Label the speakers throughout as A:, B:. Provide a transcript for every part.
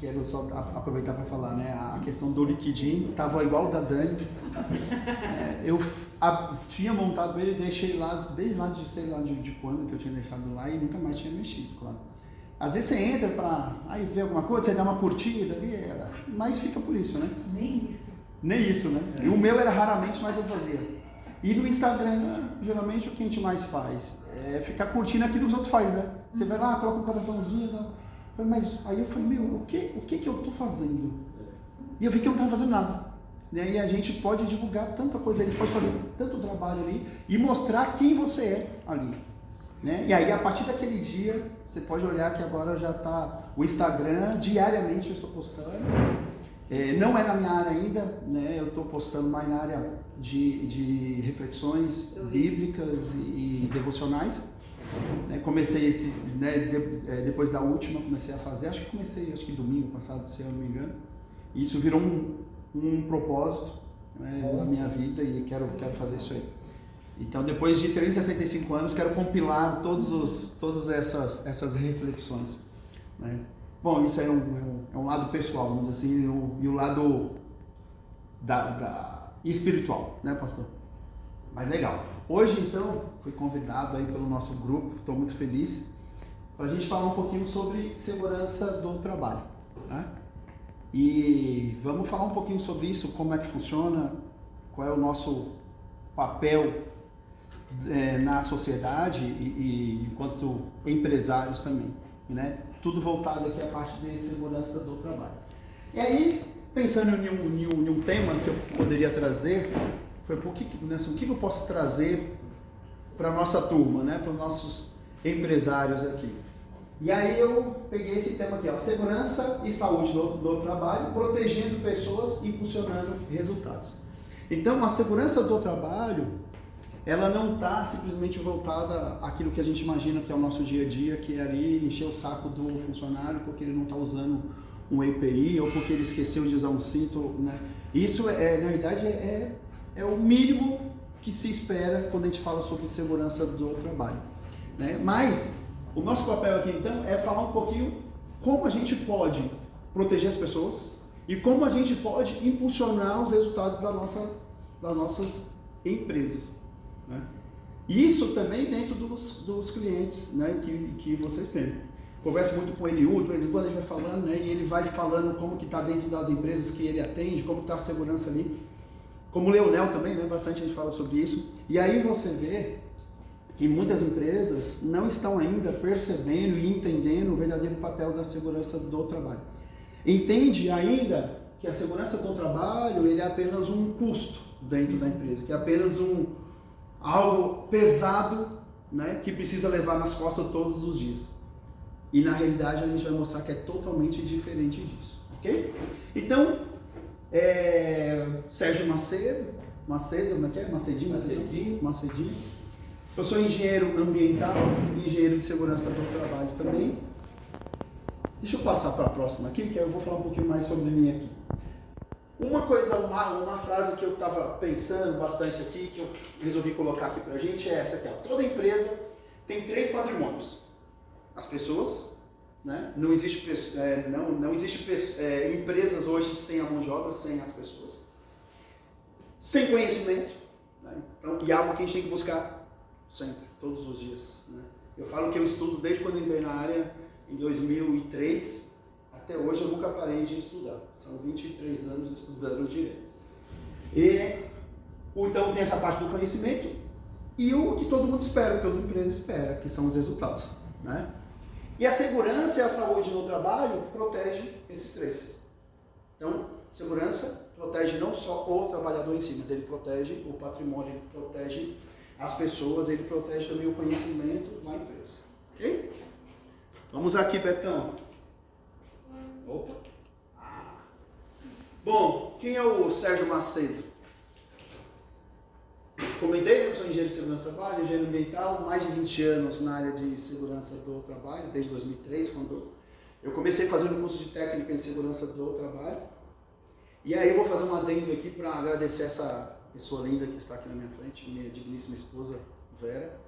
A: quero só aproveitar para falar, né? A questão do liquidinho estava igual o da Dani. Eu tinha montado ele e deixei lá, desde lá de sei lá de quando que eu tinha deixado lá e nunca mais tinha mexido, claro. Às vezes você entra para aí ver alguma coisa, você dá uma curtida ali, mas fica por isso, né? Nem isso, né? E o meu era raramente, mas eu fazia. E no Instagram, geralmente o que a gente mais faz é ficar curtindo aquilo que os outros fazem, né? Você vai lá, coloca um coraçãozinho, né? Mas aí eu falei, meu, o que eu tô fazendo? E eu vi que eu não estava fazendo nada. Né? E a gente pode divulgar tanta coisa, a gente pode fazer tanto trabalho ali e mostrar quem você é ali. Né? E aí, a partir daquele dia, você pode olhar que agora já está o Instagram, diariamente eu estou postando. Não é na minha área ainda, né? Eu estou postando mais na área de reflexões bíblicas e devocionais. Comecei depois da última, comecei a fazer, acho que domingo passado, se eu não me engano. E isso virou um propósito, né, na minha vida e quero fazer isso aí. Então, depois de 365 anos, quero compilar todas essas reflexões. Né? Bom, isso aí é um lado pessoal, vamos dizer assim, e o lado espiritual, né, pastor? Mas legal. Hoje, então, fui convidado aí pelo nosso grupo, estou muito feliz, para a gente falar um pouquinho sobre segurança do trabalho. Né? E vamos falar um pouquinho sobre isso, como é que funciona, qual é o nosso papel na sociedade e enquanto empresários também, né? Tudo voltado aqui à parte de segurança do trabalho. E aí, pensando em um tema que eu poderia trazer, foi o que eu posso trazer para a nossa turma, né? Para os nossos empresários aqui. E aí eu peguei esse tema aqui, ó, segurança e saúde do trabalho, protegendo pessoas e impulsionando resultados. Então, a segurança do trabalho, ela não está simplesmente voltada àquilo que a gente imagina que é o nosso dia a dia, que é ali encher o saco do funcionário porque ele não está usando um EPI ou porque ele esqueceu de usar um cinto, né? Isso, na verdade, é o mínimo que se espera quando a gente fala sobre segurança do trabalho. Né? Mas o nosso papel aqui, então, é falar um pouquinho como a gente pode proteger as pessoas e como a gente pode impulsionar os resultados das nossas empresas. Né? Isso também dentro dos clientes, né, que vocês têm. Converso muito com ele, de vez em quando a gente vai falando, né, e ele vai falando como que está dentro das empresas que ele atende, como está a segurança ali. Como o Leonel também, né, bastante a gente fala sobre isso. E aí você vê que muitas empresas não estão ainda percebendo e entendendo o verdadeiro papel da segurança do trabalho. Entende ainda que a segurança do trabalho ele é apenas um custo dentro da empresa, que é apenas algo pesado, né, que precisa levar nas costas todos os dias. E na realidade a gente vai mostrar que é totalmente diferente disso, ok? Então, Sérgio Macedo, como é que é? Macedinho. Eu sou engenheiro ambiental, engenheiro de segurança do trabalho também. Deixa eu passar para a próxima aqui, que eu vou falar um pouquinho mais sobre mim aqui. Uma frase que eu estava pensando bastante aqui, que eu resolvi colocar aqui para a gente, é essa aqui. Ó. Toda empresa tem 3 patrimônios. As pessoas, né? Não existe empresas hoje sem a mão de obra, sem as pessoas. Sem conhecimento, né? Então, e algo que a gente tem que buscar sempre, todos os dias. Né? Eu falo que eu estudo desde quando entrei na área, em 2003, até hoje eu nunca parei de estudar. São 23 anos estudando direito. Então tem essa parte do conhecimento e o que todo mundo espera, que toda empresa espera, que são os resultados. Né? E a segurança e a saúde no trabalho protege esses 3. Então, segurança protege não só o trabalhador em si, mas ele protege o patrimônio, ele protege as pessoas, ele protege também o conhecimento da empresa. Ok? Vamos aqui, Betão. Opa. Bom, quem é o Sérgio Macedo? Comentei, eu sou engenheiro de segurança do trabalho, engenheiro ambiental, mais de 20 anos na área de segurança do trabalho, desde 2003, quando eu comecei fazendo um curso de técnica em segurança do trabalho. E aí eu vou fazer um adendo aqui para agradecer essa pessoa linda que está aqui na minha frente, minha digníssima esposa, Vera.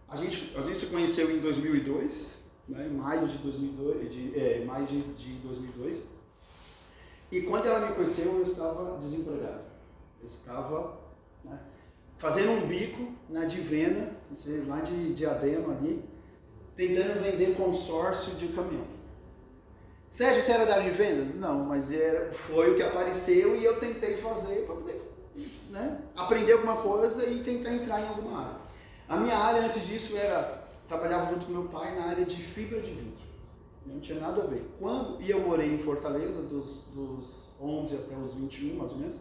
A: A gente se conheceu em 2002, né, em maio de 2002. E quando ela me conheceu, eu estava desempregado. Eu estava, né, fazendo um bico na Divena, lá de Diadema ali, tentando vender consórcio de caminhão. Sérgio, você era da área de vendas? Não, mas foi o que apareceu e eu tentei fazer para poder, né, aprender alguma coisa e tentar entrar em alguma área. A minha área antes disso trabalhava junto com meu pai na área de fibra de vidro. Não tinha nada a ver. E eu morei em Fortaleza, dos 11 até os 21, mais ou menos.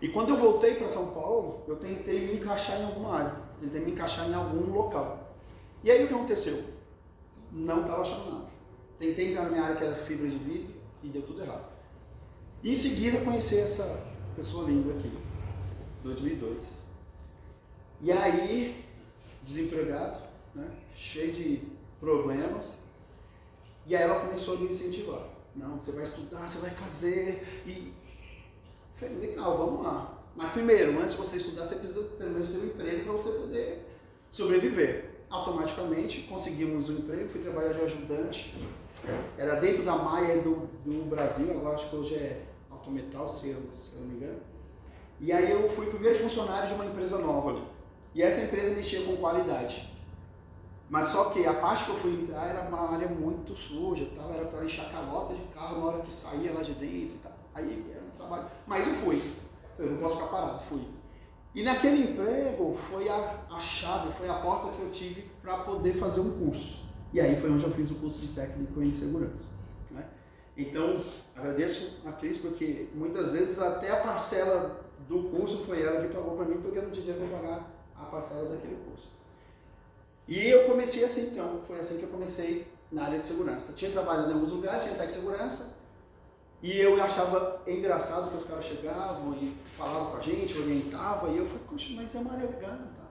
A: E quando eu voltei para São Paulo, eu tentei me encaixar em alguma área. Tentei me encaixar em algum local. E aí o que aconteceu? Não estava achando nada. Tentei entrar na minha área que era fibra de vidro e deu tudo errado. E em seguida conheci essa pessoa linda aqui, 2002. E aí, desempregado, né, cheio de problemas. E aí ela começou a me incentivar. Não, você vai estudar, você vai fazer. E falei, legal, vamos lá. Mas primeiro, antes de você estudar, você precisa pelo menos ter um emprego para você poder sobreviver. Automaticamente conseguimos um emprego, fui trabalhar de ajudante. Era dentro da Maia do Brasil, agora acho que hoje é Autometal, se eu não me engano. E aí eu fui o primeiro funcionário de uma empresa nova ali. E essa empresa mexia com qualidade. Mas só que a parte que eu fui entrar era uma área muito suja, tal, era para lixar calota de carro na hora que saía lá de dentro e tal. Aí era um trabalho. Mas eu fui. Eu não posso ficar parado, fui. E naquele emprego foi a chave, foi a porta que eu tive para poder fazer um curso. E aí foi onde eu fiz o curso de técnico em segurança. Né? Então, agradeço a Cris, porque muitas vezes até a parcela do curso foi ela que pagou para mim, porque eu não tinha dinheiro para pagar a parcela daquele curso. E eu comecei assim, então, foi assim que eu comecei na área de segurança. Tinha trabalhado em alguns lugares, tinha técnico de segurança, e eu achava engraçado que os caras chegavam e falavam com a gente, orientavam, e eu falei, poxa, mas é uma área legal, tá?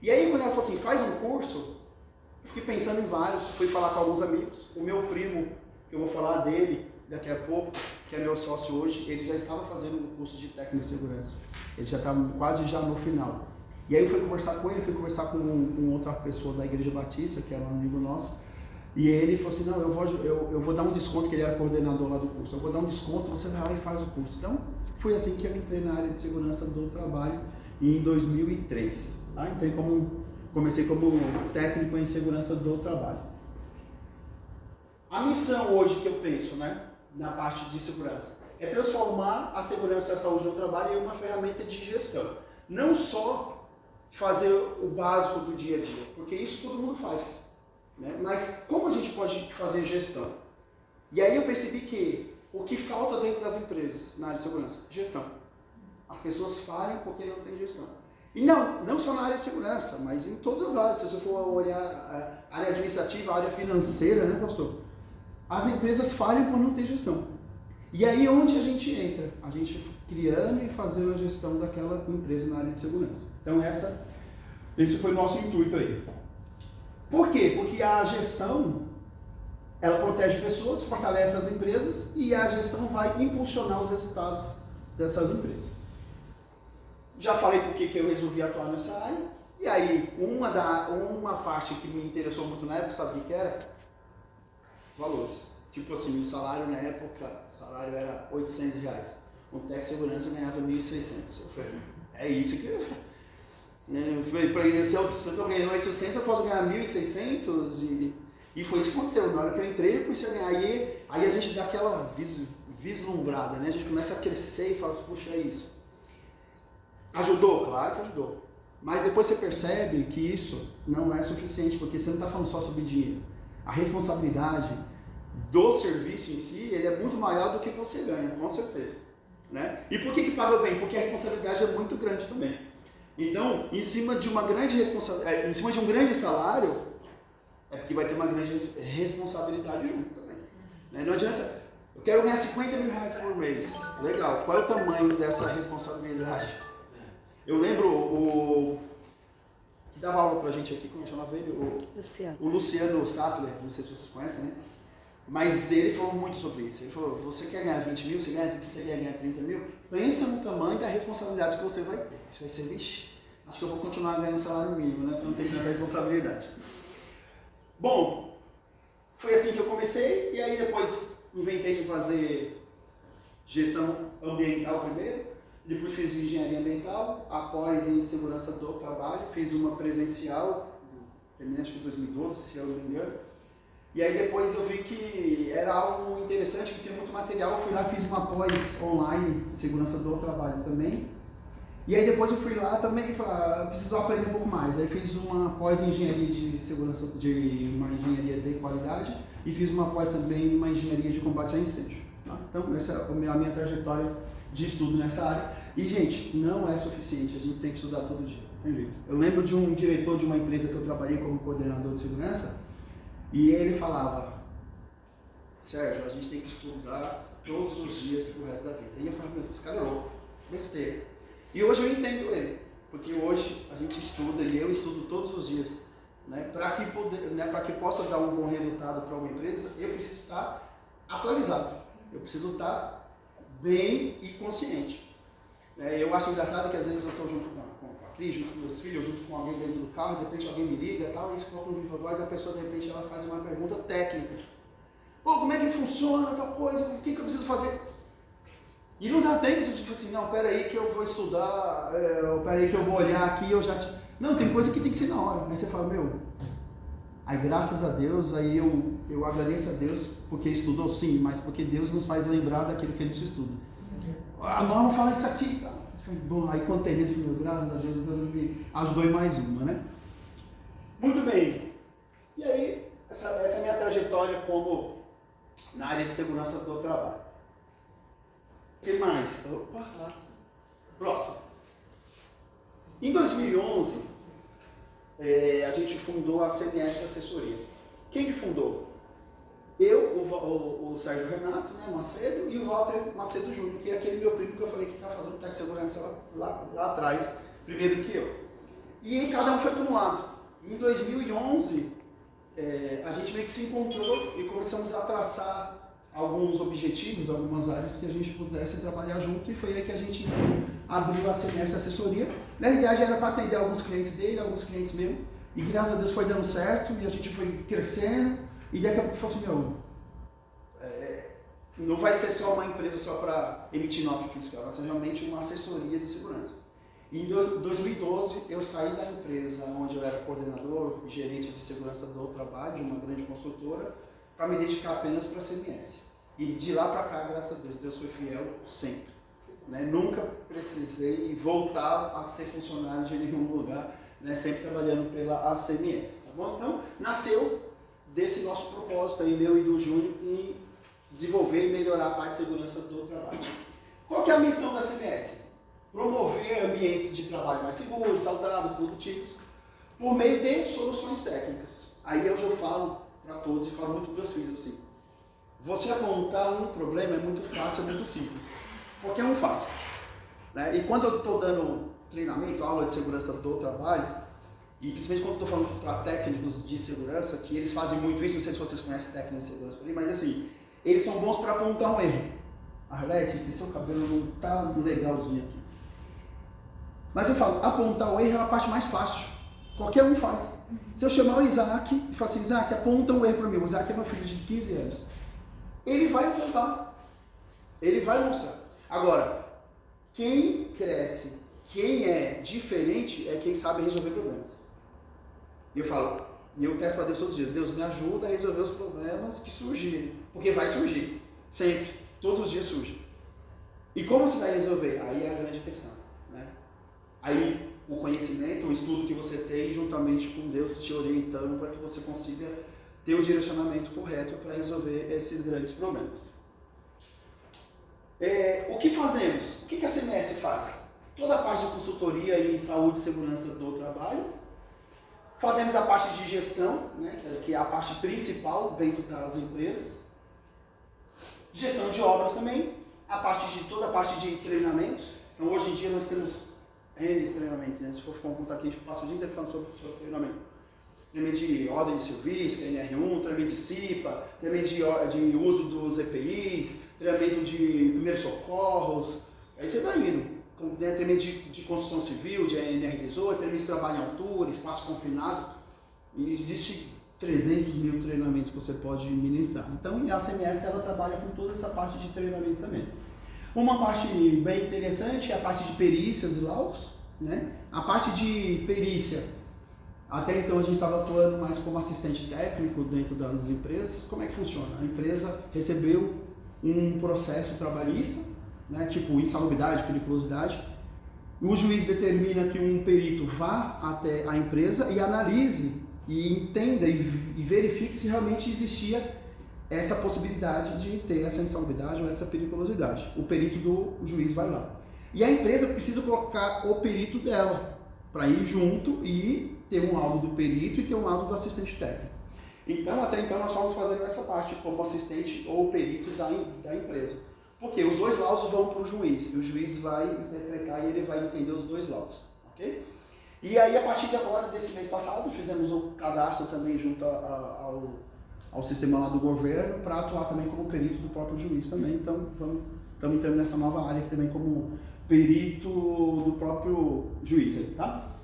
A: E aí quando ela falou assim, faz um curso, eu fiquei pensando em vários, fui falar com alguns amigos. O meu primo, que eu vou falar dele daqui a pouco, que é meu sócio hoje, ele já estava fazendo um curso de técnico de segurança. Ele já estava quase já no final. E aí eu fui conversar com ele, fui conversar com outra pessoa da Igreja Batista, que era um amigo nosso, e ele falou assim, não, eu vou dar um desconto, que ele era coordenador lá do curso, eu vou dar um desconto, você vai lá e faz o curso. Então, foi assim que eu entrei na área de segurança do trabalho em 2003. Tá? Comecei como técnico em segurança do trabalho. A missão hoje que eu penso, né, na parte de segurança, é transformar a segurança e a saúde no trabalho em uma ferramenta de gestão. Não só fazer o básico do dia a dia, porque isso todo mundo faz. Né? Mas como a gente pode fazer gestão? E aí eu percebi que o que falta dentro das empresas na área de segurança? Gestão. As pessoas falham porque não tem gestão. E não só na área de segurança, mas em todas as áreas. Se você for olhar a área administrativa, a área financeira, né, pastor? As empresas falham por não ter gestão. E aí onde a gente entra? A gente criando e fazendo a gestão daquela empresa na área de segurança. Então esse foi o nosso intuito aí. Por quê? Porque a gestão, ela protege pessoas, fortalece as empresas e a gestão vai impulsionar os resultados dessas empresas. Já falei por que eu resolvi atuar nessa área. E aí, uma parte que me interessou muito na época, sabe o que era? Valores. Tipo assim, o salário na época, o salário era R$800. Com técnico de segurança eu ganhava 1.600. Eu falei, é isso que eu falei, para se eu ganhei 800, eu posso ganhar 1.600 e foi isso que aconteceu. Na hora que eu entrei, eu comecei a ganhar. Aí a gente dá aquela vislumbrada, né? A gente começa a crescer e fala assim, puxa, é isso. Ajudou? Claro que ajudou. Mas depois você percebe que isso não é suficiente, porque você não está falando só sobre dinheiro. A responsabilidade do serviço em si, ele é muito maior do que você ganha, com certeza. Né? E por que paga bem? Porque a responsabilidade é muito grande também. Então, em cima de uma grande responsabilidade, em cima de um grande salário, é porque vai ter uma grande responsabilidade junto também. Né? Não adianta, eu quero ganhar R$50.000 por mês. Legal, qual é o tamanho dessa responsabilidade? Eu lembro que dava aula pra gente aqui, como eu chamava ele? O Luciano Sattler, não sei se vocês conhecem, né? Mas ele falou muito sobre isso. Ele falou, você quer ganhar 20 mil, você quer ganhar 30 mil? Pensa no tamanho da responsabilidade que você vai ter. Aí você, vixe, acho que eu vou continuar ganhando salário mínimo, né? Porque não tem tanta responsabilidade. Bom, foi assim que eu comecei, e aí depois inventei de fazer gestão ambiental primeiro, depois fiz engenharia ambiental, após em segurança do trabalho, fiz uma presencial, terminei acho que em 2012, se eu não me engano. E aí depois eu vi que era algo interessante, que tinha muito material, eu fui lá e fiz uma pós online, segurança do trabalho também. E aí depois eu fui lá também e falei, eu preciso aprender um pouco mais. Aí fiz uma pós em engenharia de segurança, uma engenharia de qualidade, e fiz uma pós também em uma engenharia de combate a incêndio. Tá? Então essa é a minha trajetória de estudo nessa área. E gente, não é suficiente, a gente tem que estudar todo dia, não tem jeito. Eu lembro de um diretor de uma empresa que eu trabalhei como coordenador de segurança, e ele falava, Sérgio, a gente tem que estudar todos os dias pro resto da vida. E eu falava, meu, esse cara é louco, besteira. E hoje eu entendo ele, porque hoje a gente estuda e eu estudo todos os dias. Né? Para que possa dar um bom resultado para uma empresa, eu preciso estar atualizado, eu preciso estar bem e consciente. Eu acho engraçado que às vezes eu estou junto com a Cris, junto com meus filhos, junto com alguém dentro do carro, de repente alguém me liga e tal, e isso coloca no viva voz, e a pessoa de repente ela faz uma pergunta técnica. Pô, como é que funciona tal coisa, o que eu preciso fazer? E não dá tempo de tipo assim, não, peraí que eu vou estudar, peraí que eu vou olhar aqui, eu já te... Não, tem coisa que tem que ser na hora. Aí você fala, meu, aí graças a Deus, aí eu agradeço a Deus, porque estudou sim, mas porque Deus nos faz lembrar daquilo que a gente estuda. A norma fala isso aqui, tá? Bom, aí quando termina, eu falo, graças a Deus me ajudou em mais uma, né? Muito bem. E aí, essa é a minha trajetória como na área de segurança do trabalho. O que mais? Opa, próximo. Em 2011, a gente fundou a CMS Assessoria. Quem que fundou? Eu, o Sérgio Renato, né, Macedo, e o Walter Macedo Júnior, que é aquele meu primo que eu falei que está fazendo técnico de segurança lá atrás, primeiro que eu. E cada um foi para um lado. Em 2011, a gente meio que se encontrou e começamos a traçar alguns objetivos, algumas áreas que a gente pudesse trabalhar junto, e foi aí que a gente abriu a CMS Assessoria. Na realidade era para atender alguns clientes dele, alguns clientes meus, e graças a Deus foi dando certo, e a gente foi crescendo, e daqui a pouco falou assim, meu, não vai ser só uma empresa só para emitir nota fiscal, vai ser realmente uma assessoria de segurança. E em 2012 eu saí da empresa onde eu era coordenador e gerente de segurança do trabalho, de uma grande consultora, para me dedicar apenas para a CMS. E de lá para cá, graças a Deus, Deus foi fiel sempre. Né? Nunca precisei voltar a ser funcionário de nenhum lugar, né? Sempre trabalhando pela ACMS. Tá bom? Então, nasceu desse nosso propósito aí, meu e do Júnior, em desenvolver e melhorar a parte de segurança do trabalho. Qual que é a missão da CMS? Promover ambientes de trabalho mais seguros, saudáveis, produtivos, por meio de soluções técnicas. Aí hoje eu falo para todos e falo muito para meus filhos assim, você apontar um problema é muito fácil, é muito simples. Qualquer um faz. Né? E quando eu estou dando treinamento, aula de segurança do trabalho, e principalmente quando eu estou falando para técnicos de segurança, que eles fazem muito isso, não sei se vocês conhecem técnicos de segurança por aí, mas assim, eles são bons para apontar um erro. Arlete, esse seu cabelo não está legalzinho aqui. Mas eu falo, apontar o erro é a parte mais fácil. Qualquer um faz. Se eu chamar o Isaac e falar assim, Isaac, aponta um erro para mim. O Isaac é meu filho de 15 anos. Ele vai apontar. Ele vai mostrar. Agora, quem cresce, quem é diferente, é quem sabe resolver problemas. E eu falo, e eu peço para Deus todos os dias, Deus me ajuda a resolver os problemas que surgirem. Porque vai surgir. Sempre. Todos os dias surge. E como você vai resolver? Aí é a grande questão. Né? Aí o conhecimento, o estudo que você tem, juntamente com Deus te orientando para que você consiga ter o direcionamento correto para resolver esses grandes problemas. O que fazemos? O que a CMS faz? Toda a parte de consultoria em saúde e segurança do trabalho. Fazemos a parte de gestão, né, que é a parte principal dentro das empresas. Gestão de obras também. Toda a parte de treinamentos. Então hoje em dia nós temos N treinamentos, né? Se for contar aqui, a gente passa o dia inteiro falando sobre treinamento. Treinamento de ordem de serviço, que é NR1, treinamento de CIPA, treinamento de uso dos EPIs, treinamento de primeiros socorros, aí você vai indo. Treinamento de construção civil, de NR18, treinamento de trabalho em altura, espaço confinado. E existe 300 mil treinamentos que você pode ministrar. Então, a CMS ela trabalha com toda essa parte de treinamentos também. Uma parte bem interessante é a parte de perícias e laudos, né? A parte de perícia, até então a gente estava atuando mais como assistente técnico dentro das empresas. Como é que funciona? A empresa recebeu um processo trabalhista, né? Tipo insalubridade, periculosidade. O juiz determina que um perito vá até a empresa e analise e entenda e verifique se realmente existia essa possibilidade de ter essa insalubridade ou essa periculosidade. O perito do juiz vai lá. E a empresa precisa colocar o perito dela para ir junto e ter um laudo do perito e ter um laudo do assistente técnico. Então, até então, nós estamos fazendo essa parte como assistente ou perito da empresa. Porque os dois laudos vão para o juiz. E o juiz vai interpretar e ele vai entender os dois laudos. Ok? E aí, a partir de agora, desse mês passado, fizemos o cadastro também junto ao sistema lá do governo para atuar também como perito do próprio juiz também. Então, estamos entrando nessa nova área também como perito do próprio juiz, tá?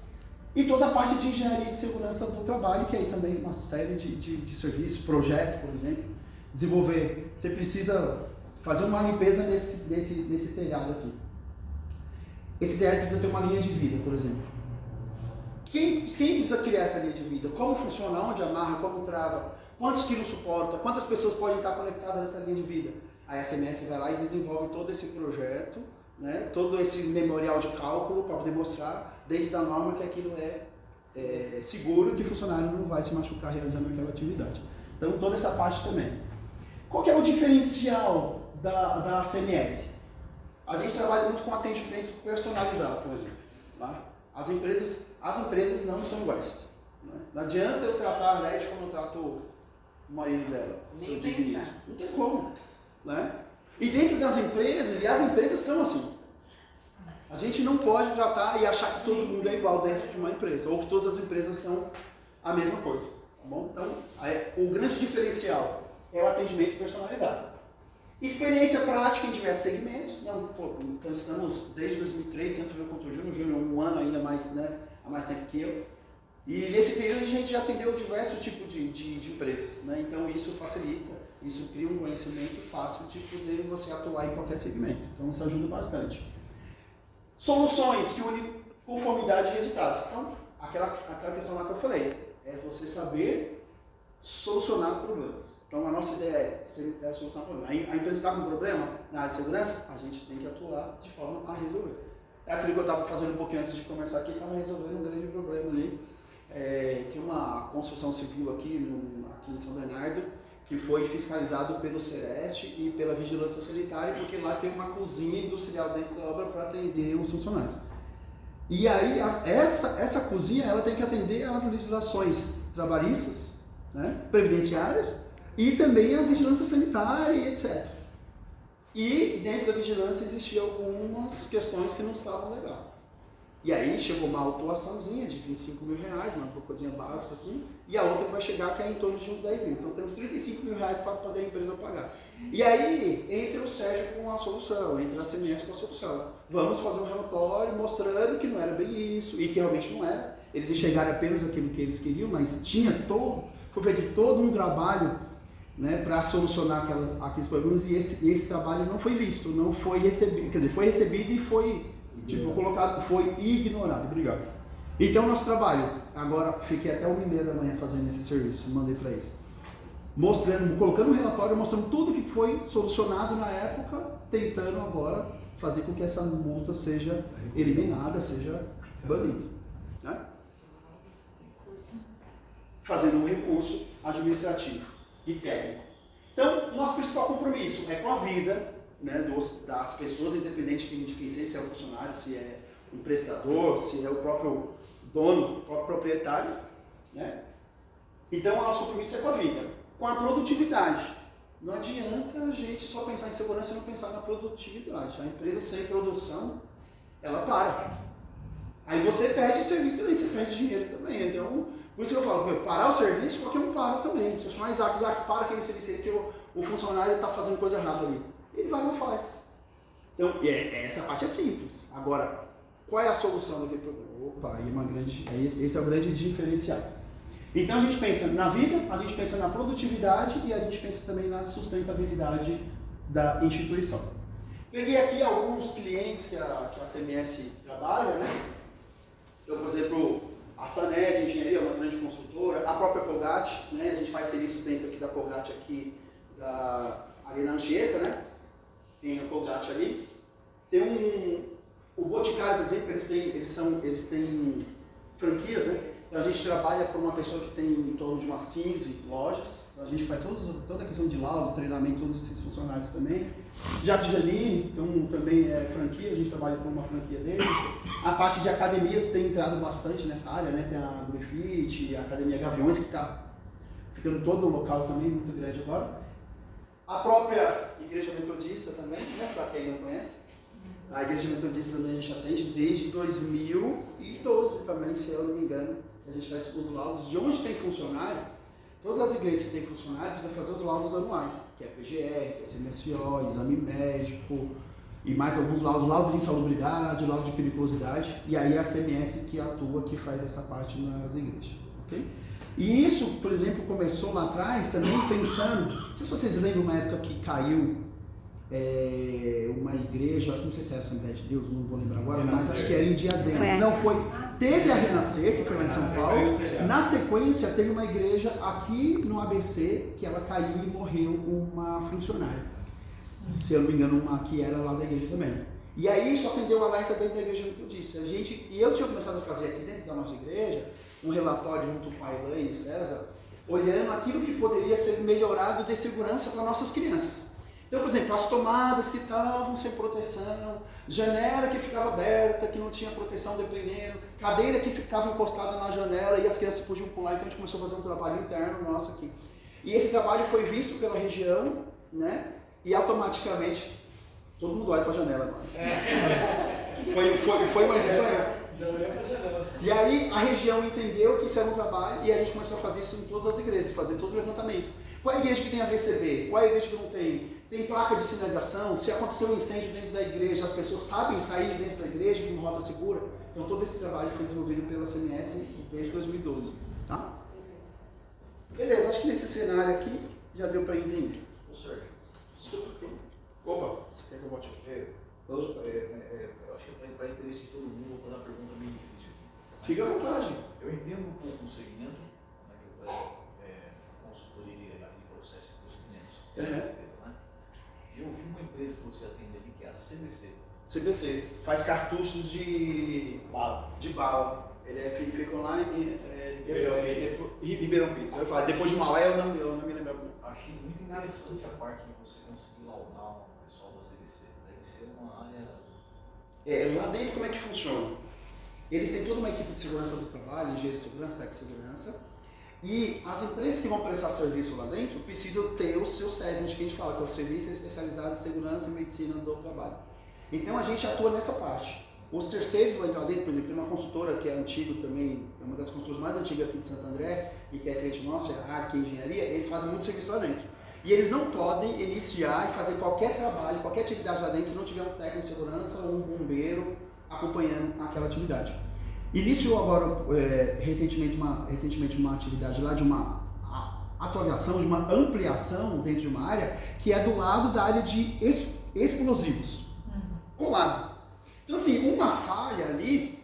A: E toda a parte de engenharia de segurança do trabalho, que aí também uma série de serviços, projetos, por exemplo, desenvolver. Você precisa fazer uma limpeza nesse telhado aqui. Esse telhado precisa ter uma linha de vida, por exemplo. Quem precisa criar essa linha de vida? Como funciona? Onde amarra? Como trava? Quantos quilos suporta? Quantas pessoas podem estar conectadas nessa linha de vida? A SMS vai lá e desenvolve todo esse projeto, né? Todo esse memorial de cálculo para poder mostrar dentro da norma que aquilo é seguro, que o funcionário não vai se machucar realizando aquela atividade. Então, toda essa parte também. Qual que é o diferencial da CMS? A gente trabalha muito com atendimento personalizado, por exemplo. Tá? As empresas não são iguais. Né? Não adianta eu tratar a Leti como eu trato o marido dela.
B: Nem pensar.
A: Não tem como. Né? E dentro das empresas, e as empresas são assim. A gente não pode tratar e achar que todo mundo é igual dentro de uma empresa, ou que todas as empresas são a mesma coisa. Tá bom? Então, o grande diferencial é o atendimento personalizado. Experiência prática em diversos segmentos. Não, então estamos desde 2003 dentro do Control Júnior, um ano ainda mais, né, há mais tempo que eu. E nesse período a gente já atendeu diversos tipos de empresas. Né? Então isso facilita, isso cria um conhecimento fácil de poder você atuar em qualquer segmento. Então isso ajuda bastante. Soluções que unem conformidade e resultados. Então, aquela questão lá que eu falei, é você saber solucionar problemas. Então, a nossa ideia é solucionar problemas. A empresa está com um problema na área de segurança, a gente tem que atuar de forma a resolver. É aquilo que eu estava fazendo um pouquinho antes de começar aqui, estava resolvendo um grande problema ali. Tem uma construção civil aqui em São Bernardo, que foi fiscalizado pelo Sereste e pela Vigilância Sanitária, porque lá tem uma cozinha industrial dentro da obra para atender os funcionários. E aí, essa cozinha ela tem que atender às legislações trabalhistas, né, previdenciárias, e também a vigilância sanitária e etc. E dentro da vigilância existiam algumas questões que não estavam legais. E aí chegou uma autuaçãozinha de R$25 mil, uma coisinha básica assim, e a outra que vai chegar que é em torno de uns 10 mil. Então temos R$35 mil para poder a empresa pagar. E aí entra o Sérgio com a solução, entra a CMS com a solução. Vamos fazer um relatório mostrando que não era bem isso, e que realmente não era. Eles enxergaram apenas aquilo que eles queriam, mas foi feito todo um trabalho, né, para solucionar aqueles problemas, e esse trabalho não foi visto, não foi recebido, quer dizer, foi recebido e foi colocado, foi ignorado. Obrigado. Então, nosso trabalho, agora fiquei até 1h30 da manhã fazendo esse serviço, mandei para eles. Colocando um relatório, mostrando tudo que foi solucionado na época, tentando agora fazer com que essa multa seja eliminada, seja banida. Né? Fazendo um recurso administrativo e técnico. Então, nosso principal compromisso é com a vida, né, das pessoas, independente de quem seja, se é o funcionário, se é um prestador, se é o próprio dono, o próprio proprietário. Né? Então, o nosso compromisso é com a vida, com a produtividade. Não adianta a gente só pensar em segurança e não pensar na produtividade. A empresa sem produção, ela para. Aí você perde serviço e você perde dinheiro também. Então, por isso que eu falo, parar o serviço, qualquer um para também. Se eu chamar Isaac, para aquele serviço aí que o funcionário está fazendo coisa errada ali. Ele vai e não faz. Então, essa parte é simples. Agora, qual é a solução daquele problema? Opa, esse é o grande diferencial. Então a gente pensa na vida, a gente pensa na produtividade e a gente pensa também na sustentabilidade da instituição. Peguei aqui alguns clientes que a CMS trabalha, né? Então, por exemplo, a Saned Engenharia, uma grande consultora, a própria Colgate, né? A gente faz serviço dentro aqui da Colgate, aqui, ali na Anchieta, né? Tem a Colgate ali. Tem o Boticário, por exemplo, eles têm franquias, né? Então a gente trabalha com uma pessoa que tem em torno de umas 15 lojas. Então a gente faz toda a questão de laudo, treinamento, todos esses funcionários também. Jacques Janine, então, também é franquia, a gente trabalha com uma franquia deles. A parte de academias tem entrado bastante nessa área, né? Tem a Grifite, a Academia Gaviões, que está ficando todo o local também, muito grande agora. A própria Igreja Metodista também, né? Para quem não conhece. A Igreja Metodista também a gente atende desde 2012 também, se eu não me engano. A gente faz os laudos de onde tem funcionário. Todas as igrejas que têm funcionário precisam fazer os laudos anuais, que é PGR, que é CMSO, exame médico e mais alguns laudos, laudo de insalubridade, laudo de periculosidade, e aí é a CMS que atua, que faz essa parte nas igrejas, ok? E isso, por exemplo, começou lá atrás também pensando, não sei se vocês lembram uma época que caiu uma igreja, não sei se era Assembleia de Deus, não vou lembrar agora, mas acho que era em Diadema. Não foi. Teve a Renascer, que foi lá em São Paulo. Na sequência, teve uma igreja aqui no ABC, que ela caiu e morreu uma funcionária. Se eu não me engano, uma que era lá da igreja também. E aí isso acendeu um alerta dentro da igreja metodista. E eu tinha começado a fazer aqui dentro da nossa igreja um relatório junto com a Elaine e César, olhando aquilo que poderia ser melhorado de segurança para nossas crianças. Então, por exemplo, as tomadas que estavam sem proteção, janela que ficava aberta, que não tinha proteção dependendo, cadeira que ficava encostada na janela e as crianças podiam pular, então a gente começou a fazer um trabalho interno nosso aqui. E esse trabalho foi visto pela região, né? E automaticamente, todo mundo olha para a janela agora. Foi mais E aí a região entendeu que isso era um trabalho e a gente começou a fazer isso em todas as igrejas, fazer todo o levantamento. Qual é a igreja que tem a VCB? Qual é a igreja que não tem? Tem placa de sinalização? Se acontecer um incêndio dentro da igreja, as pessoas sabem sair de dentro da igreja com rota segura? Então todo esse trabalho foi desenvolvido pela CMS desde 2012. Tá? Beleza, acho que nesse cenário aqui já deu para entender.
B: Professor,
A: Desculpa. Opa, você quer que eu volte?
B: Eu acho que para interesse de todo mundo, vou fazer uma pergunta bem difícil aqui.
A: Fica à vontade.
B: Eu entendo um pouco o segmento, né, que eu consultoria de processo e procedimentos. Né? Eu vi uma empresa que você atende ali, que é a CBC.
A: CBC, faz cartuchos de bala. Ficam lá em Ribeirão Preto. Eu falo, depois de Maué eu não me lembro.
B: Achei muito interessante a parte de você conseguir laudar o pessoal da CBC. Deve ser uma área...
A: Lá dentro como é que funciona? Eles têm toda uma equipe de segurança do trabalho, engenharia de segurança, técnico de segurança, e as empresas que vão prestar serviço lá dentro precisam ter o seu SESMIT, que a gente fala, que é o Serviço Especializado em Segurança e Medicina do Trabalho. Então a gente atua nessa parte. Os terceiros vão entrar dentro, por exemplo, tem uma consultora que é antiga também, é uma das consultoras mais antigas aqui de Santo André, e que é cliente nosso, é a ARC Engenharia, eles fazem muito serviço lá dentro. E eles não podem iniciar e fazer qualquer trabalho, qualquer atividade lá dentro, se não tiver um técnico de segurança ou um bombeiro acompanhando aquela atividade. Iniciou agora, recentemente uma atividade lá de uma atualização, de uma ampliação dentro de uma área, que é do lado da área de explosivos. Colado. Então assim, uma falha ali,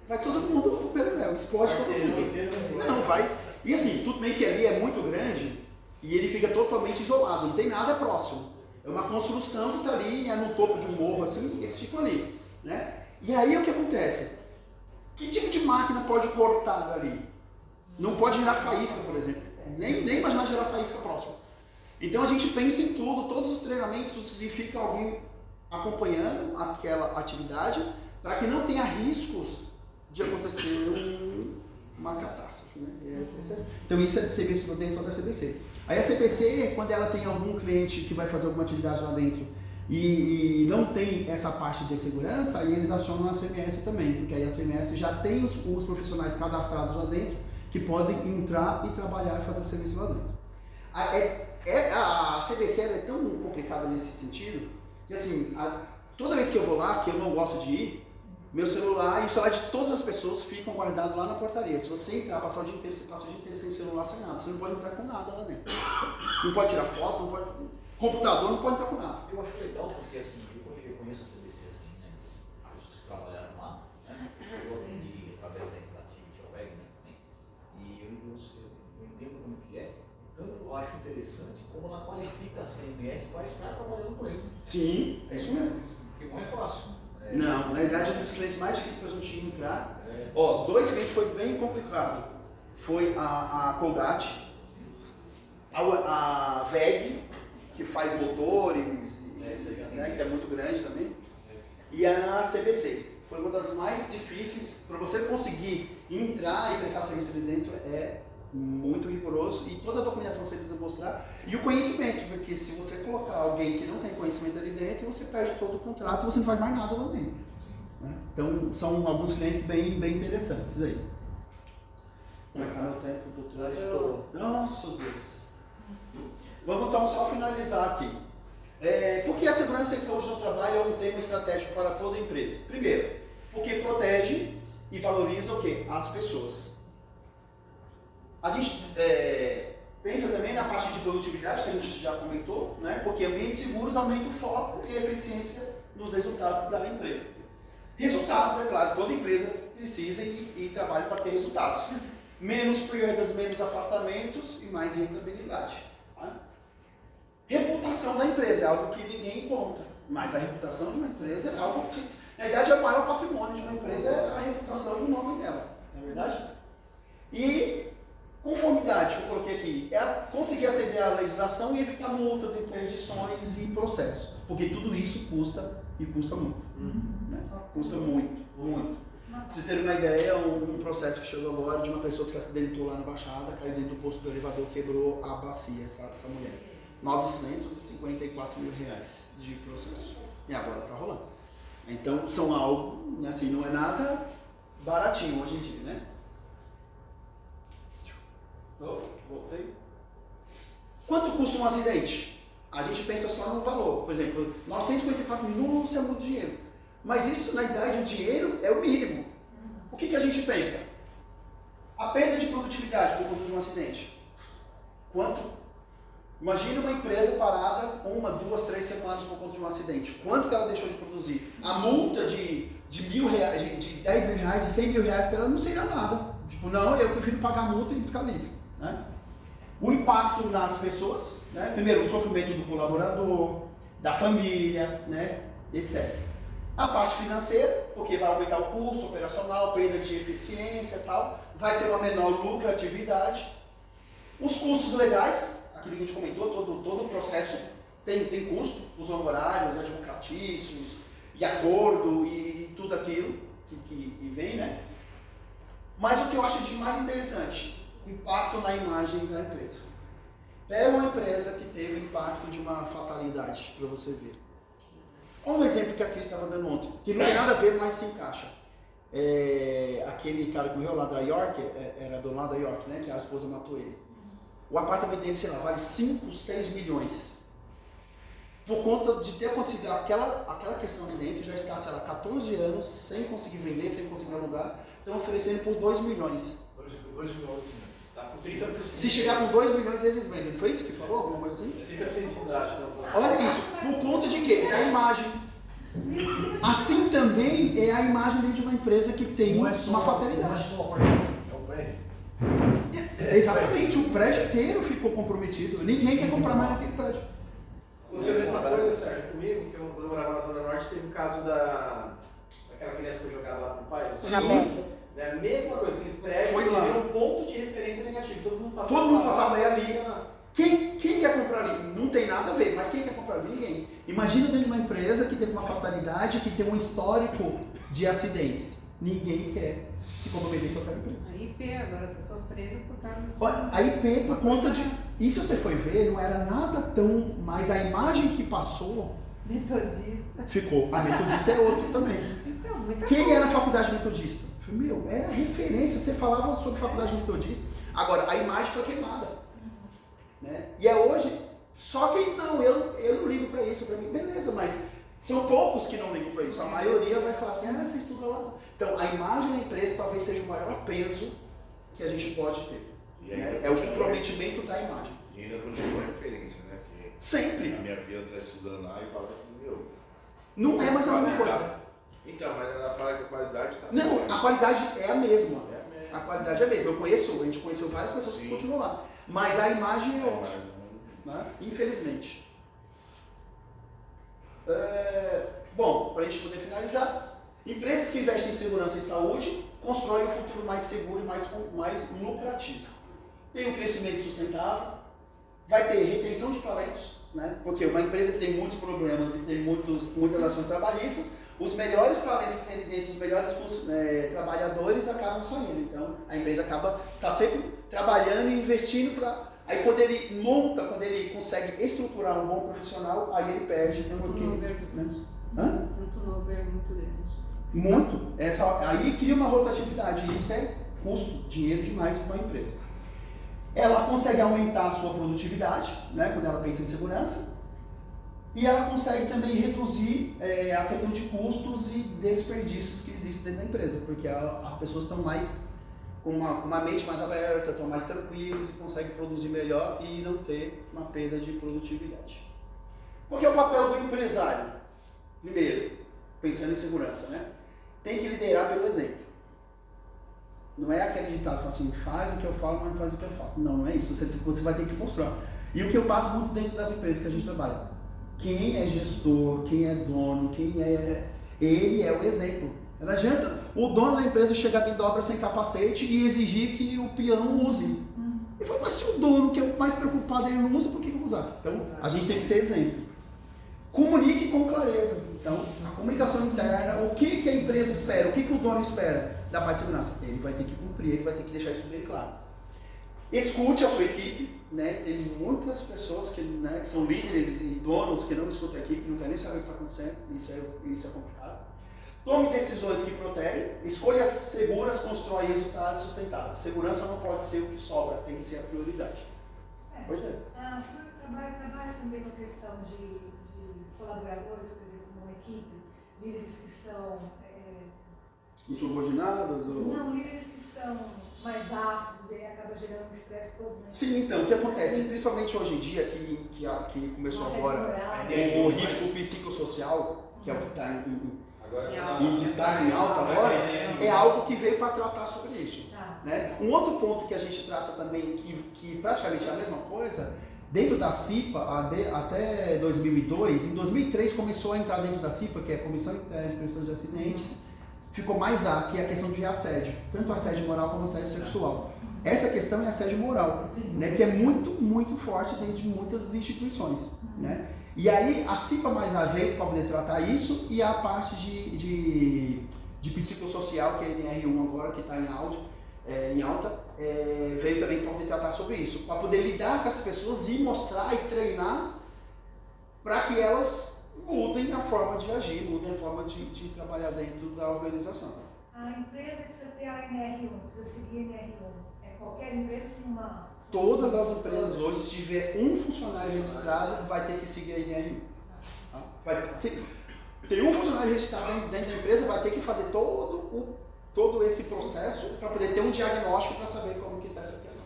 A: vai todo mundo pro Pereléu, explode todo mundo. Não, vai. E assim, tudo bem que ali é muito grande e ele fica totalmente isolado, não tem nada próximo. É uma construção que está ali, é no topo de um morro, assim, eles ficam ali, né? E aí o que acontece? Que tipo de máquina pode cortar ali? Não pode gerar faísca, por exemplo. Nem imaginar gerar faísca próximo. Então a gente pensa em tudo, todos os treinamentos, e fica alguém acompanhando aquela atividade para que não tenha riscos de acontecer uma catástrofe. Né? Então isso é de CBC dentro da CBC. Aí a CBC, quando ela tem algum cliente que vai fazer alguma atividade lá dentro e não tem essa parte de segurança, aí eles acionam a CMS também, porque aí a CMS já tem os profissionais cadastrados lá dentro que podem entrar e trabalhar e fazer serviço lá dentro. A CBC é tão complicada nesse sentido que assim, toda vez que eu vou lá, que eu não gosto de ir, meu celular e o celular de todas as pessoas ficam guardados lá na portaria. Se você entrar, passar o dia inteiro, você passa o dia inteiro sem celular, sem nada. Você não pode entrar com nada lá dentro. Não pode tirar foto, não pode... computador não pode entrar com nada.
B: Eu acho legal porque assim, eu conheço a CBC assim, né? Pessoas que trabalharam lá, né? Eu atendi através da Interactivity Aware, né? Também. E eu entendo como que é. Tanto eu acho interessante como ela qualifica a CMS para estar trabalhando com eles.
A: Sim, é isso mesmo.
B: Porque não é fácil.
A: Não, na verdade, um dos clientes mais difíceis para a gente entrar. Ó, 2 clientes foi bem complicado. Foi a Colgate, a VEG, que faz motores, né, que é muito grande também, e a CBC. Foi uma das mais difíceis. Para você conseguir entrar e prestar serviço ali dentro é muito rigoroso e toda a documentação você precisa mostrar. E o conhecimento, porque se você colocar alguém que não tem conhecimento ali dentro, você perde todo o contrato e você não faz mais nada lá dentro. Né? Então, são alguns clientes bem interessantes aí. Como é que tá meu tempo, doutor? Nossa, Deus! Vamos então só finalizar aqui. Por que a segurança e saúde no trabalho é um tema estratégico para toda empresa? Primeiro, porque protege e valoriza o quê? As pessoas. A gente pensa também na parte de produtividade, que a gente já comentou, né? Porque ambientes seguros aumentam o foco e a eficiência nos resultados da empresa. Resultados, é claro, toda empresa precisa e trabalha para ter resultados. Menos perdas, menos afastamentos e mais rentabilidade. Tá? Reputação da empresa é algo que ninguém conta, mas a reputação de uma empresa é algo que, na verdade, é o maior patrimônio de uma empresa, é a reputação do nome dela, não é verdade? E conformidade, que eu coloquei aqui, é conseguir atender à legislação e evitar multas, interdições e processos, porque tudo isso custa e custa muito. Né? Custa muito. Pra vocês terem uma ideia, um processo que chegou agora de uma pessoa que se acidentou lá na Baixada, caiu dentro do posto do elevador, quebrou a bacia, essa mulher. R$954 mil de processo. E agora está rolando. Então, são algo, assim, não é nada baratinho hoje em dia, né? Voltei. Quanto custa um acidente? A gente pensa só no valor. Por exemplo, 954 mil, isso é muito dinheiro. Mas isso, na verdade, o dinheiro é o mínimo. O que a gente pensa? A perda de produtividade por conta de um acidente. Quanto? Imagina uma empresa parada 1, 2, 3 semanas por conta de um acidente. Quanto que ela deixou de produzir? A multa de R$1.000, de R$10 mil, de R$100 mil, para ela não seria nada. Tipo, não, eu prefiro pagar a multa e ficar livre. Né? O impacto nas pessoas, né? Primeiro, o sofrimento do colaborador, da família, né? Etc. A parte financeira, porque vai aumentar o custo operacional, perda de eficiência e tal, vai ter uma menor lucratividade. Os custos legais, aquilo que a gente comentou, todo o processo tem custo, os honorários, advocatícios, e acordo, e tudo aquilo que vem, né? Mas o que eu acho de mais interessante, impacto na imagem da empresa. Pega uma empresa que teve impacto de uma fatalidade, para você ver. Olha um exemplo que a Cris estava dando ontem, que não tem nada a ver, mas se encaixa. Aquele cara que morreu lá da York, era do lado da York, né? Que a esposa matou ele. O apartamento dele, sei lá, vale 5, 6 milhões. Por conta de ter acontecido aquela questão ali dentro, já está, sei lá, 14 anos, sem conseguir vender, sem conseguir alugar, estão oferecendo por 2 milhões.
B: 2 milhões. Tá com 30%.
A: Se chegar com 2 milhões, eles vendem. Foi isso que falou? Alguma coisa assim?
B: 30% de desastre.
A: Olha isso, por conta de quê? Da imagem. Assim também é a imagem dentro de uma empresa que tem uma fatalidade.
B: Não é só o apartamento, é o prédio.
A: Exatamente, o prédio inteiro ficou comprometido. Ninguém quer comprar mais naquele prédio.
C: Aconteceu a mesma coisa, Sérgio, comigo, que eu morava na Zona Norte, teve o caso daquela criança que eu jogava lá com o pai.
A: Sim.
C: É a mesma coisa, aquele prédio
A: Foi lá.
C: virou um ponto de referência negativo. Todo mundo
A: passava ali. Quem quer comprar ali? Não tem nada a ver, mas quem quer comprar ali? Ninguém. Imagina dentro de uma empresa que teve uma fatalidade, que tem um histórico de acidentes. Ninguém quer se comprometer com aquela empresa.
D: A IP agora está sofrendo por causa de...
A: Olha, a IP, por conta de... E se você foi ver, não era nada tão... Mas a imagem que passou...
D: Metodista.
A: Ficou. A metodista é outro também.
D: Então, muita
A: Quem
D: coisa.
A: era a faculdade metodista? Meu, é a referência. Você falava sobre faculdade metodista. Agora, a imagem foi queimada. Né? E é hoje... Só que não, eu não ligo para isso. Para mim, beleza, mas São poucos que não ligam para isso. A maioria vai falar assim, você estuda lá. Então, a imagem da empresa talvez seja o maior peso que a gente pode ter. É o comprometimento da imagem.
E: E ainda continua a referência, né? Porque
A: Sempre.
E: a minha filha está estudando lá e fala que, meu...
A: Não é mais a mesma coisa.
E: Então, mas ela fala que a qualidade está...
A: Não, a qualidade é a mesma.
E: É a mesma.
A: A qualidade é a mesma. A gente conheceu várias pessoas que continuam lá. Mas a imagem é outra. Né? Infelizmente. Bom, para a gente poder finalizar, empresas que investem em segurança e saúde constroem um futuro mais seguro e mais lucrativo. Tem um crescimento sustentável, vai ter retenção de talentos, né? Porque uma empresa que tem muitos problemas e tem muitas ações trabalhistas, os melhores talentos que tem ali dentro, os melhores trabalhadores acabam saindo. Então, a empresa está sempre trabalhando e investindo para... Aí quando ele consegue estruturar um bom profissional, aí ele perde.
D: É um turnover muito grande.
A: Hã?
D: Um turnover muito grande.
A: Muito. Aí cria uma rotatividade, e isso é custo, dinheiro demais para uma empresa. Ela consegue aumentar a sua produtividade, né, quando ela pensa em segurança, e ela consegue também reduzir a questão de custos e desperdícios que existem dentro da empresa, porque as pessoas estão mais com uma mente mais aberta, estão mais tranquilos e conseguem produzir melhor e não ter uma perda de produtividade. Qual que é o papel do empresário? Primeiro, pensando em segurança, né? Tem que liderar pelo exemplo. Não é aquele ditado que fala assim, faz o que eu falo, mas não faz o que eu faço. Não, não é isso. Você vai ter que mostrar. E o que eu bato muito dentro das empresas que a gente trabalha. Quem é gestor, quem é dono, ele é o exemplo. Não adianta o dono da empresa chegar dentro da obra sem capacete e exigir que o peão use. E fala, mas se o dono, que é o mais preocupado, ele não usa, por que eu vou usar? Então, a gente tem que ser exemplo. Comunique com clareza. Então, a comunicação interna, o que a empresa espera, o que o dono espera da parte de segurança? Ele vai ter que cumprir, ele vai ter que deixar isso bem claro. Escute a sua equipe, né? Tem muitas pessoas que são líderes e donos que não escutam a equipe, não querem nem saber o que está acontecendo, isso é complicado. Tome decisões que protegem, escolhas seguras, constrói resultados sustentáveis. Segurança não pode ser o que sobra, tem que ser a prioridade.
F: Certo.
A: Pois é.
F: A segurança trabalha também com a questão de colaboradores, por exemplo, como uma equipe, líderes que são...
A: Insubordinados? Ou...
F: Não, líderes que são mais ácidos e acaba gerando um estresse todo. Né?
A: Sim, então, o que acontece, principalmente hoje em dia, que começou agora, o risco psicossocial, que é o que está em destaque em alta agora, é algo que veio para tratar sobre isso. Né? Um outro ponto que a gente trata também, que praticamente é a mesma coisa, dentro da CIPA, até 2002, em 2003 começou a entrar dentro da CIPA, que é a Comissão Interna de Prevenção de Acidentes, ficou mais que é a questão de assédio, tanto assédio moral como assédio sexual. Essa questão é assédio moral, né, que é muito, muito forte dentro de muitas instituições. Né? E aí a CIPA mais A veio para poder tratar isso, e a parte de psicossocial, que é a NR1 agora, que está em alta, veio também para poder tratar sobre isso, para poder lidar com as pessoas e mostrar e treinar para que elas mudem a forma de agir, mudem a forma de trabalhar dentro da organização.
F: A empresa precisa ter a NR1, precisa seguir a NR1. Qualquer empresa tem uma...
A: Todas as empresas hoje, se tiver um funcionário registrado, vai ter que seguir a NR1. Tá? Tem um funcionário registrado dentro da empresa, vai ter que fazer todo esse processo para poder ter um diagnóstico para saber como que está essa questão.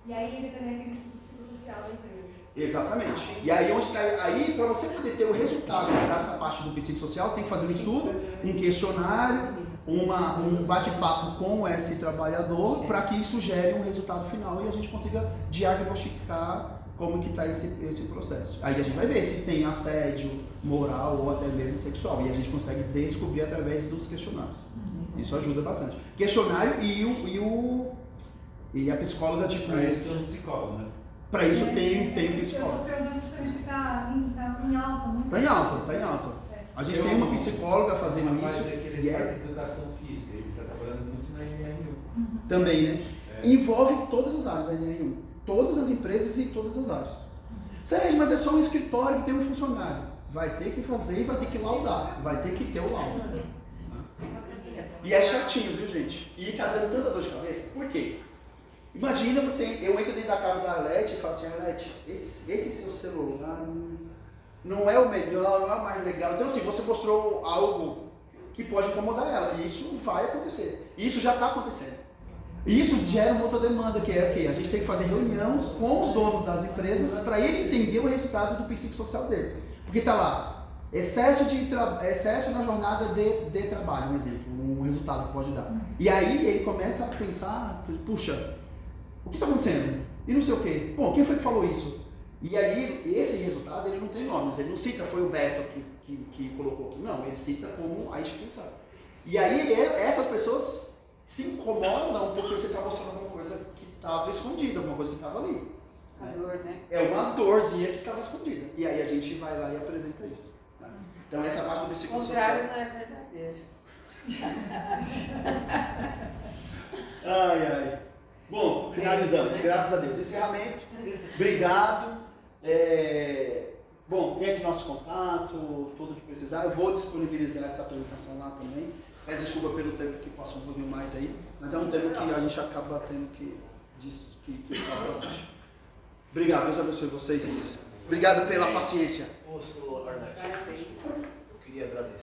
F: E aí entra também aquele estudo psicossocial da empresa.
A: Exatamente. E aí, para você poder ter o resultado dessa parte do psicossocial, tem que fazer um estudo, um questionário, um bate-papo com esse trabalhador, para que isso gere um resultado final e a gente consiga diagnosticar como que está esse processo. Aí a gente vai ver se tem assédio moral ou até mesmo sexual, e a gente consegue descobrir através dos questionários. Isso ajuda bastante. Questionário e a psicóloga de...
G: Para isso tem um psicólogo, né?
A: Para isso tem um psicólogo.
F: Eu estou perguntando justamente que está em alta.
A: Está em alta. A gente tem uma psicóloga fazendo
G: isso.
A: isso.
G: Mas ele faz educação física, ele está trabalhando muito na NR1.
A: Também, né? Envolve todas as áreas da NR1. Todas as empresas e todas as áreas. Sérgio, mas é só um escritório que tem um funcionário. Vai ter que fazer e vai ter que laudar. Vai ter que ter o laudo. E é chatinho, viu, gente? E tá dando tanta dor de cabeça. Por quê? Imagina eu entro dentro da casa da Arlete e falo assim, Arlete, esse seu celular não é o melhor, não é o mais legal. Então assim, você mostrou algo que pode incomodar ela, e isso vai acontecer. Isso já está acontecendo. E isso gera uma outra demanda, que é o quê? A gente tem que fazer reunião com os donos das empresas para ele entender o resultado do psicossocial dele. Porque está lá, excesso na jornada de trabalho, um exemplo, um resultado que pode dar. E aí ele começa a pensar, puxa, o que está acontecendo? E não sei o quê. Bom, quem foi que falou isso? E aí esse resultado ele não tem nomes, ele não cita foi o Beto que colocou aqui. Não, ele cita como a instituição. E aí essas pessoas se incomodam porque você está mostrando alguma coisa que estava escondida, alguma coisa que estava ali.
D: A dor, né?
A: É uma dorzinha que estava escondida. E aí a gente vai lá e apresenta isso. Tá? Então essa parte do
D: O
A: psicossocial.
D: contrário não é verdadeiro.
A: Ai. Bom, finalizamos,
D: né?
A: graças a Deus. Encerramento. Obrigado. Bom, tem aqui nosso contato, tudo que precisar. Eu vou disponibilizar essa apresentação lá também. Peço desculpa pelo tempo que passou um pouquinho mais aí, mas é um tema que a gente acaba tendo que falar bastante. Obrigado, Deus abençoe vocês. Obrigado pela paciência.
C: Arnaldo.